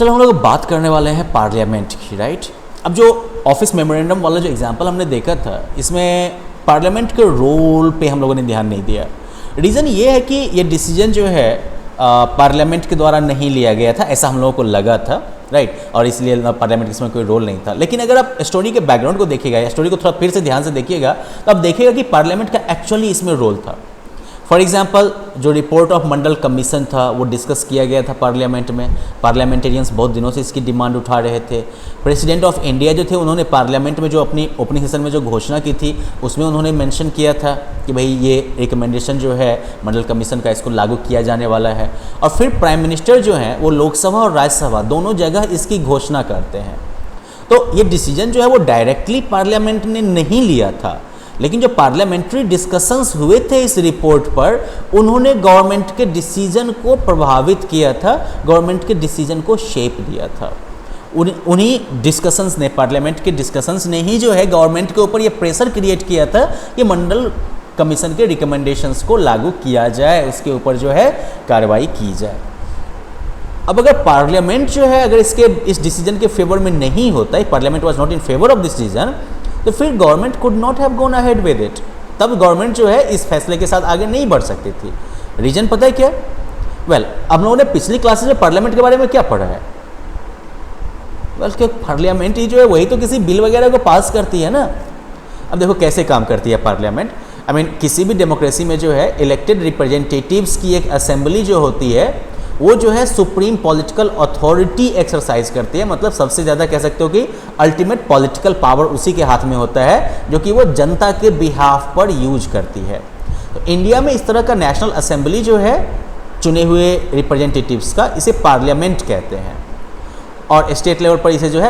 चलो हम लोग बात करने वाले हैं पार्लियामेंट की, राइट। अब जो ऑफिस मेमोरेंडम वाला जो एग्जांपल हमने देखा था, इसमें पार्लियामेंट के रोल पे हम लोगों ने ध्यान नहीं दिया। रीज़न ये है कि ये डिसीजन जो है पार्लियामेंट के द्वारा नहीं लिया गया था, ऐसा हम लोगों को लगा था, राइट। और इसलिए पार्लियामेंट इसमें कोई रोल नहीं था। लेकिन अगर आप स्टोरी के बैकग्राउंड को देखिएगा या स्टोरी को थोड़ा फिर से ध्यान से देखिएगा तो आप देखिएगा कि पार्लियामेंट का एक्चुअली इसमें रोल था। फॉर एग्जाम्पल, जो रिपोर्ट ऑफ मंडल कमीशन था वो डिस्कस किया गया था पार्लियामेंट में। पार्लियामेंटेरियंस बहुत दिनों से इसकी डिमांड उठा रहे थे। प्रेसिडेंट ऑफ इंडिया जो थे, उन्होंने पार्लियामेंट में जो अपनी ओपनिंग सेशन में जो घोषणा की थी उसमें उन्होंने मेंशन किया था कि भाई ये रिकमेंडेशन जो है मंडल कमीशन का, इसको लागू किया जाने वाला है। और फिर प्राइम मिनिस्टर जो हैं वो लोकसभा और राज्यसभा दोनों जगह इसकी घोषणा करते हैं। तो ये डिसीजन जो है वो डायरेक्टली पार्लियामेंट ने नहीं लिया था, लेकिन जो पार्लियामेंट्री डिस्कशंस हुए थे इस रिपोर्ट पर, उन्होंने गवर्नमेंट के डिसीजन को प्रभावित किया था, गवर्नमेंट के डिसीजन को शेप दिया था। उन्हीं डिस्कशंस ने, पार्लियामेंट के डिस्कशंस ने ही जो है गवर्नमेंट के ऊपर ये प्रेशर क्रिएट किया था कि मंडल कमीशन के रिकमेंडेशंस को लागू किया जाए, उसके ऊपर जो है कार्रवाई की जाए। अब अगर पार्लियामेंट जो है अगर इस डिसीजन के फेवर में नहीं होता, parliament was not in favour of this decision, तो फिर government could not have gone ahead with it. तब गवर्नमेंट जो है इस फैसले के साथ आगे नहीं बढ़ सकती थी। रीजन पता है क्या? वेल, हम लोगों ने पिछली क्लासेस में पार्लियामेंट के बारे में क्या पढ़ा है? कि पार्लियामेंट ही जो है वही तो किसी बिल वगैरह को पास करती है ना। अब देखो कैसे काम करती है पार्लियामेंट। आई मीन, किसी भी डेमोक्रेसी में जो है इलेक्टेड रिप्रेजेंटेटिव्स की एक असेंबली जो होती है वो जो है सुप्रीम पॉलिटिकल अथॉरिटी एक्सरसाइज करती है। मतलब सबसे ज़्यादा कह सकते हो कि अल्टीमेट पॉलिटिकल पावर उसी के हाथ में होता है, जो कि वो जनता के बिहाफ पर यूज करती है। तो इंडिया में इस तरह का नेशनल असेंबली जो है चुने हुए रिप्रेजेंटेटिव्स का, इसे पार्लियामेंट कहते हैं। और स्टेट लेवल पर इसे जो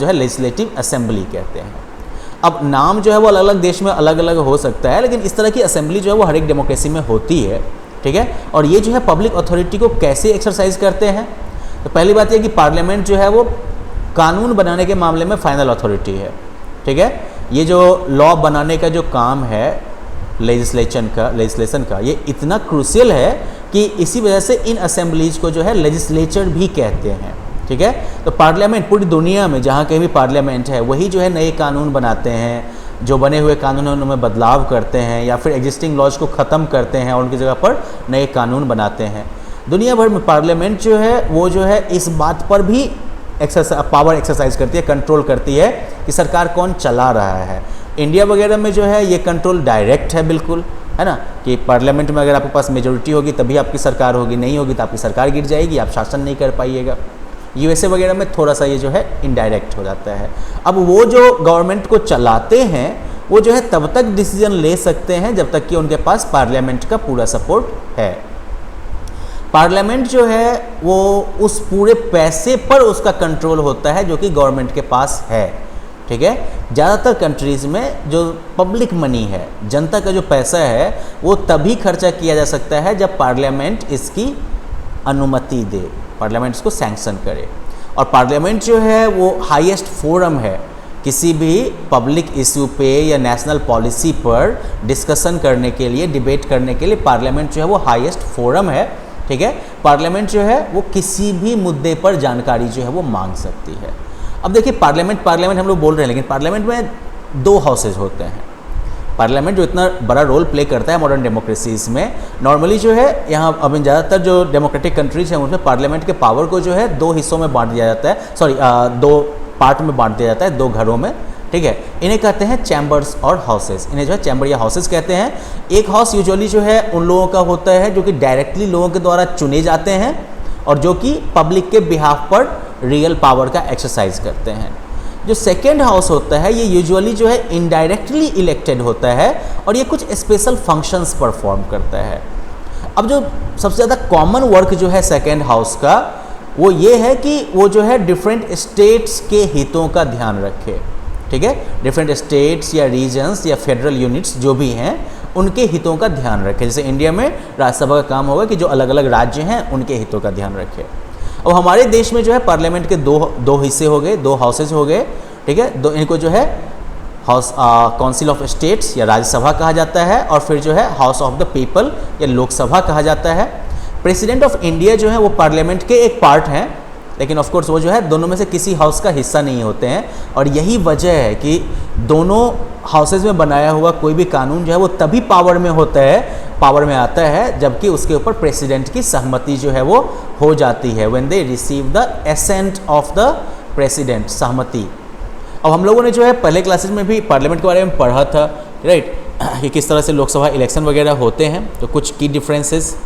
है लेजिस्लेटिव असेंबली कहते हैं। अब नाम जो है वो अलग अलग देश में अलग अलग हो सकता है, लेकिन इस तरह की असेंबली जो है वो हर एक डेमोक्रेसी में होती है, ठीक है। और ये जो है पब्लिक अथॉरिटी को कैसे एक्सरसाइज करते हैं? तो पहली बात ये कि पार्लियामेंट जो है वो कानून बनाने के मामले में फाइनल अथॉरिटी है, ठीक है। ये जो लॉ बनाने का जो काम है लेजिस्लेशन का, ये इतना क्रूशियल है कि इसी वजह से इन असेंबलीज को जो है लेजिस्लेचर भी कहते हैं, ठीक है। तो पार्लियामेंट पूरी दुनिया में जहाँ कहीं भी पार्लियामेंट है वही जो है नए कानून बनाते हैं, जो बने हुए कानून हैं उनमें बदलाव करते हैं, या फिर एग्जिस्टिंग लॉज को ख़त्म करते हैं और उनकी जगह पर नए कानून बनाते हैं। दुनिया भर में पार्लियामेंट जो है वो जो है इस बात पर भी पावर एक्सरसाइज करती है, कंट्रोल करती है कि सरकार कौन चला रहा है। इंडिया वगैरह में जो है ये कंट्रोल डायरेक्ट है, बिल्कुल, है ना, कि पार्लियामेंट में अगर आपके पास मेजोरिटी होगी तभी आपकी सरकार होगी, नहीं होगी तो आपकी सरकार गिर जाएगी, आप शासन नहीं कर पाइएगा। यूएसए वगैरह में थोड़ा सा ये जो है इनडायरेक्ट हो जाता है। अब वो जो गवर्नमेंट को चलाते हैं वो जो है तब तक डिसीजन ले सकते हैं जब तक कि उनके पास पार्लियामेंट का पूरा सपोर्ट है। पार्लियामेंट जो है वो उस पूरे पैसे पर उसका कंट्रोल होता है जो कि गवर्नमेंट के पास है, ठीक है। ज़्यादातर कंट्रीज़ में जो पब्लिक मनी है, जनता का जो पैसा है, वो तभी खर्चा किया जा सकता है जब पार्लियामेंट इसकी अनुमति दे, पार्लियामेंट इसको सैंक्शन करे। और पार्लियामेंट जो है वो हाईएस्ट फोरम है किसी भी पब्लिक इशू पे या नेशनल पॉलिसी पर डिस्कशन करने के लिए, डिबेट करने के लिए पार्लियामेंट जो है वो हाईएस्ट फोरम है, ठीक है। पार्लियामेंट जो है वो किसी भी मुद्दे पर जानकारी जो है वो मांग सकती है। अब देखिए, पार्लियामेंट हम लोग बोल रहे हैं, लेकिन पार्लियामेंट में 2 हाउसेज होते हैं। पार्लियामेंट जो इतना बड़ा रोल प्ले करता है मॉडर्न डेमोक्रेसीज में, नॉर्मली जो है यहाँ अब ज़्यादातर जो डेमोक्रेटिक कंट्रीज हैं उनमें पार्लियामेंट के पावर को जो है 2 हिस्सों में बांट दिया जाता है, 2 पार्ट में बांट दिया जाता है, 2 घरों में, ठीक है। इन्हें कहते हैं चैम्बर्स और हाउसेस। इन्हें जो है चैम्बर या हाउसेस कहते हैं। एक हाउस यूजुअली जो है उन लोगों का होता है जो कि डायरेक्टली लोगों के द्वारा चुने जाते हैं और जो कि पब्लिक के बिहाफ पर रियल पावर का एक्सरसाइज करते हैं। जो सेकेंड हाउस होता है ये यूजुअली जो है इनडायरेक्टली इलेक्टेड होता है और ये कुछ स्पेशल फंक्शंस परफॉर्म करता है। अब जो सबसे ज़्यादा कॉमन वर्क जो है सेकेंड हाउस का, वो ये है कि वो जो है डिफरेंट स्टेट्स के हितों का ध्यान रखे, ठीक है। डिफरेंट स्टेट्स या रीजन्स या फेडरल यूनिट्स जो भी हैं उनके हितों का ध्यान रखे। जैसे इंडिया में राज्यसभा का काम होगा कि जो अलग अलग राज्य हैं उनके हितों का ध्यान रखे। अब हमारे देश में जो है पार्लियामेंट के दो हिस्से हो गए, 2 हाउसेज हो गए, ठीक है। इनको जो है हाउस काउंसिल ऑफ स्टेट्स या राज्यसभा कहा जाता है, और फिर जो है हाउस ऑफ द पीपल या लोकसभा कहा जाता है। प्रेसिडेंट ऑफ इंडिया जो है वो पार्लियामेंट के एक पार्ट हैं, लेकिन ऑफ कोर्स वो जो है दोनों में से किसी हाउस का हिस्सा नहीं होते हैं। और यही वजह है कि दोनों हाउसेज में बनाया हुआ कोई भी कानून जो है वो तभी पावर में होता है, पावर में आता है, जबकि उसके ऊपर प्रेसिडेंट की सहमति जो है वो हो जाती है, when they receive the ascent of the president, सहमति। अब हम लोगों ने जो है पहले क्लासेज में भी पार्लियामेंट के बारे में पढ़ा था, राइट, कि किस तरह से लोकसभा इलेक्शन वगैरह होते हैं। तो कुछ की डिफरेंसेस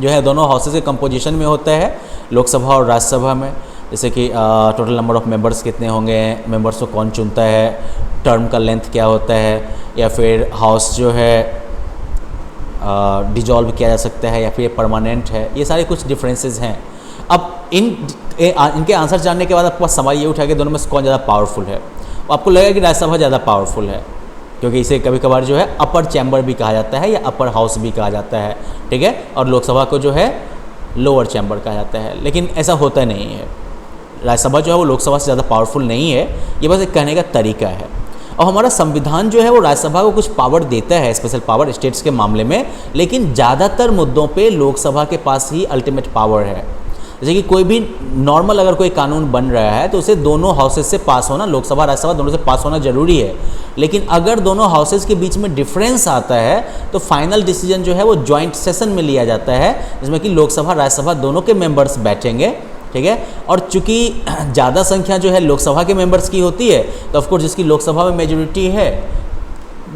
जो है दोनों हाउसेज के कंपोजिशन में होता है, लोकसभा और राज्यसभा में। जैसे कि टोटल नंबर ऑफ मेंबर्स कितने होंगे, मेंबर्स को कौन चुनता है, टर्म का लेंथ क्या होता है, या फिर हाउस जो है डिजॉल्व किया जा सकता है या फिर परमानेंट है, ये सारे कुछ डिफरेंसेस हैं। अब इनके आंसर जानने के बाद आपके पास सवाल ये उठा कि दोनों में से कौन ज़्यादा पावरफुल है। आपको लगेगा कि राज्यसभा ज़्यादा पावरफुल है, क्योंकि इसे कभी कभार जो है अपर चैम्बर भी कहा जाता है या अपर हाउस भी कहा जाता है, ठीक है, और लोकसभा को जो है लोअर चैम्बर कहा जाता है। लेकिन ऐसा होता नहीं है, राज्यसभा जो है वो लोकसभा से ज़्यादा पावरफुल नहीं है, ये बस एक कहने का तरीका है। और हमारा संविधान जो है वो राज्यसभा को कुछ पावर देता है, स्पेशल पावर स्टेट्स के मामले में, लेकिन ज़्यादातर मुद्दों पे लोकसभा के पास ही अल्टीमेट पावर है। जैसे कि कोई भी नॉर्मल अगर कोई कानून बन रहा है तो उसे दोनों हाउसेज से पास होना, लोकसभा राज्यसभा दोनों से पास होना जरूरी है। लेकिन अगर दोनों हाउसेज के बीच में डिफरेंस आता है तो फाइनल डिसीजन जो है वो जॉइंट सेशन में लिया जाता है, जिसमें कि लोकसभा राज्यसभा दोनों के मेंबर्स बैठेंगे, ठीक है। और चूंकि ज़्यादा संख्या जो है लोकसभा के मेंबर्स की होती है, तो ऑफकोर्स जिसकी लोकसभा में मेजोरिटी है,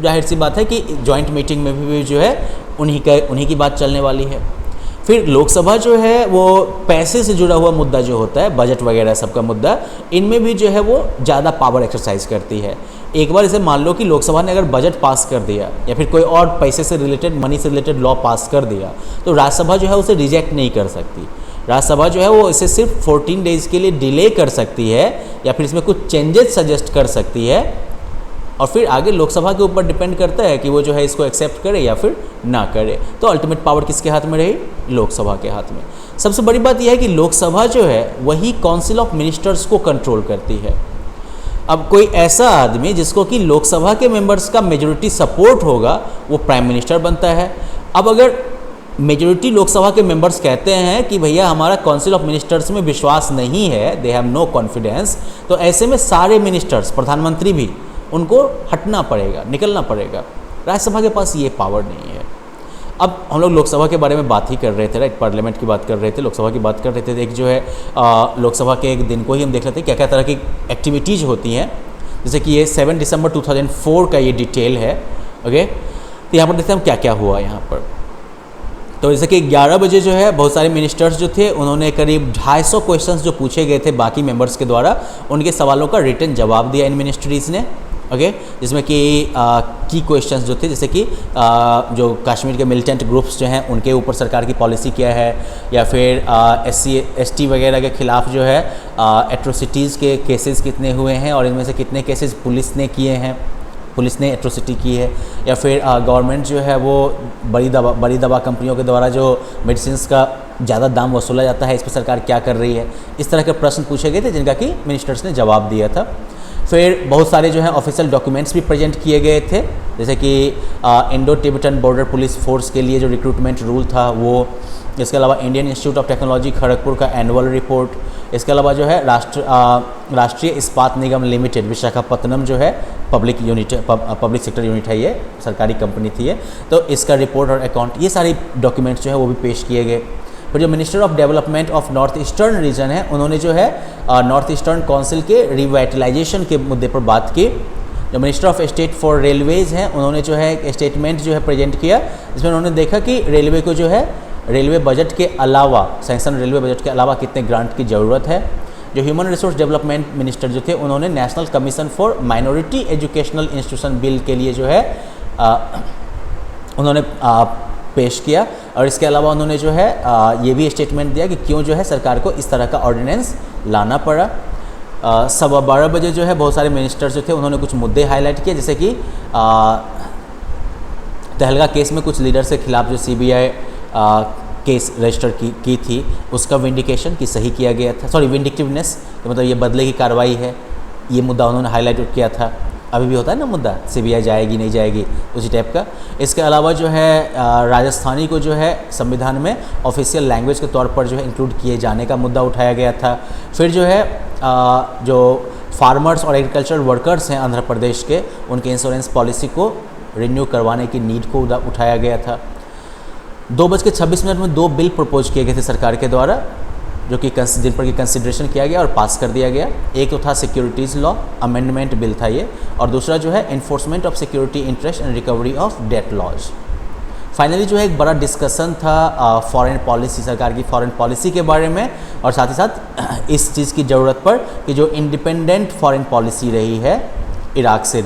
जाहिर सी बात है कि जॉइंट मीटिंग में भी जो है उन्हीं की बात चलने वाली है। फिर लोकसभा जो है वो पैसे से जुड़ा हुआ मुद्दा जो होता है, बजट वगैरह सबका मुद्दा, इनमें भी जो है वो ज़्यादा पावर एक्सरसाइज करती है। एक बार इसे मान लो कि लोकसभा ने अगर बजट पास कर दिया या फिर कोई और पैसे से रिलेटेड, मनी से रिलेटेड लॉ पास कर दिया, तो राज्यसभा जो है उसे रिजेक्ट नहीं कर सकती। राज्यसभा जो है वो इसे सिर्फ 14 डेज़ के लिए डिले कर सकती है या फिर इसमें कुछ चेंजेस सजेस्ट कर सकती है, और फिर आगे लोकसभा के ऊपर डिपेंड करता है कि वो जो है इसको एक्सेप्ट करे या फिर ना करे। तो अल्टीमेट पावर किसके हाथ में रही? लोकसभा के हाथ में। सबसे बड़ी बात यह है कि लोकसभा जो है वही काउंसिल ऑफ मिनिस्टर्स को कंट्रोल करती है। अब कोई ऐसा आदमी जिसको कि लोकसभा के मेंबर्स का मेजोरिटी सपोर्ट होगा, वो प्राइम मिनिस्टर बनता है। अब अगर मेजोरिटी लोकसभा के मेंबर्स कहते हैं कि भैया हमारा काउंसिल ऑफ मिनिस्टर्स में विश्वास नहीं है, दे हैव नो कॉन्फिडेंस, तो ऐसे में सारे मिनिस्टर्स, प्रधानमंत्री भी, उनको हटना पड़ेगा, निकलना पड़ेगा। राज्यसभा के पास ये पावर नहीं है। अब हम लोग लोकसभा के बारे में बात ही कर रहे थे, राइट, पार्लियामेंट की बात कर रहे थे, लोकसभा की बात कर रहे थे। एक जो है लोकसभा के एक दिन को ही हम देख लेते हैं क्या क्या तरह की एक्टिविटीज़ होती हैं। जैसे कि ये 7 दिसंबर 2004 का ये डिटेल है, ओके। तो यहाँ पर देखते हैं हम क्या क्या हुआ यहाँ पर। तो जैसे कि 11 बजे जो है बहुत सारे मिनिस्टर्स जो थे उन्होंने करीब 250 क्वेश्चंस जो पूछे गए थे बाकी मेंबर्स के द्वारा, उनके सवालों का रिटन जवाब दिया इन मिनिस्ट्रीज़ ने, ओके। जिसमें कि की क्वेश्चंस जो थे, जैसे कि जो कश्मीर के मिलिटेंट ग्रुप्स जो हैं उनके ऊपर सरकार की पॉलिसी क्या है, या फिर SC ST वगैरह के ख़िलाफ़ जो है एट्रोसिटीज़ के केसेस कितने हुए हैं और इनमें से कितने केसेस पुलिस ने किए हैं, पुलिस ने एट्रोसिटी की है, या फिर गवर्नमेंट जो है वो बड़ी दवा कंपनियों के द्वारा जो मेडिसिन का ज़्यादा दाम वसूला जाता है, इस पर सरकार क्या कर रही है। इस तरह के प्रश्न पूछे गए थे जिनका कि मिनिस्टर्स ने जवाब दिया था। फिर बहुत सारे जो है ऑफिशियल डॉक्यूमेंट्स भी प्रेजेंट किए गए थे, जैसे कि Indo Tibetan border police force के लिए जो रिक्रूटमेंट रूल था वो, इसके अलावा Indian institute of technology Kharagpur का एनुअल रिपोर्ट, इसके अलावा जो है राष्ट्रीय इस्पात निगम लिमिटेड विशाखापत्तनम जो है पब्लिक सेक्टर यूनिट है, ये सरकारी कंपनी थी ये, तो इसका रिपोर्ट और अकाउंट, ये सारे डॉक्यूमेंट्स जो है वो भी पेश किए गए। फिर जो minister of development of north eastern region है, उन्होंने जो है नॉर्थ ईस्टर्न काउंसिल के रिवाइटलाइजेशन के मुद्दे पर बात की। जो minister of state for Railways हैं, उन्होंने जो है एक स्टेटमेंट जो है प्रेजेंट किया, जिसमें उन्होंने देखा कि रेलवे को जो है रेलवे बजट के अलावा, सैंक्शन रेलवे बजट के अलावा कितने ग्रांट की ज़रूरत है। जो ह्यूमन रिसोर्स डेवलपमेंट मिनिस्टर जो थे, उन्होंने national commission for minority educational institution bill के लिए जो है उन्होंने पेश किया, और इसके अलावा उन्होंने जो है ये भी स्टेटमेंट दिया कि क्यों जो है सरकार को इस तरह का ऑर्डिनेंस लाना पड़ा। 12:15 बजे जो है बहुत सारे मिनिस्टर्स जो थे उन्होंने कुछ मुद्दे हाईलाइट किए, जैसे कि तहलका केस में कुछ लीडर्स के खिलाफ जो CBI केस रजिस्टर की थी, उसका विंडिकेशन की सही किया गया था, सॉरी विंडिक्टिवनेस, मतलब ये बदले की कार्रवाई है, ये मुद्दा उन्होंने हाईलाइट किया था। अभी भी होता है ना मुद्दा, सीबीआई जाएगी नहीं जाएगी, उसी टाइप का। इसके अलावा जो है राजस्थानी को जो है संविधान में ऑफिशियल लैंग्वेज के तौर पर जो है इंक्लूड किए जाने का मुद्दा उठाया गया था। फिर जो है जो फार्मर्स और एग्रीकल्चरल वर्कर्स हैं आंध्र प्रदेश के, उनके इंश्योरेंस पॉलिसी को रिन्यू करवाने की नीड को उठाया गया था। 2:26 में 2 बिल प्रपोज किए गए थे सरकार के द्वारा, जो कि जिन पर की कंसिडरेशन किया गया और पास कर दिया गया। एक तो था सिक्योरिटीज़ लॉ अमेंडमेंट बिल था ये, और दूसरा जो है enforcement of security interest and recovery of debt laws. Finally जो है एक बड़ा डिस्कशन था फॉरेन पॉलिसी, सरकार की फॉरेन पॉलिसी के बारे में, और साथ ही साथ इस चीज़ की ज़रूरत पर कि जो इंडिपेंडेंट फॉरेन पॉलिसी रही है इराक से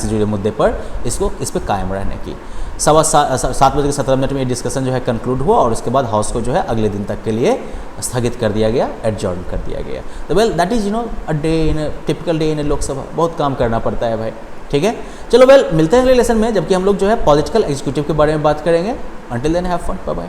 जुड़े मुद्दे पर, इस पर कायम रहने की। 7:17 में ये डिस्कशन जो है कंक्लूड हुआ, और उसके बाद हाउस को जो है अगले दिन तक के लिए स्थगित कर दिया गया, एडजॉर्न कर दिया गया। तो well that is a day in typical day in Lok Sabha. बहुत काम करना पड़ता है भाई, ठीक है। चलो वेल मिलते हैं अगले लेसन में, जबकि हम लोग जो है पॉलिटिकल एग्जीक्यूटिव के बारे में बात करेंगे। Until then have fun, bye bye.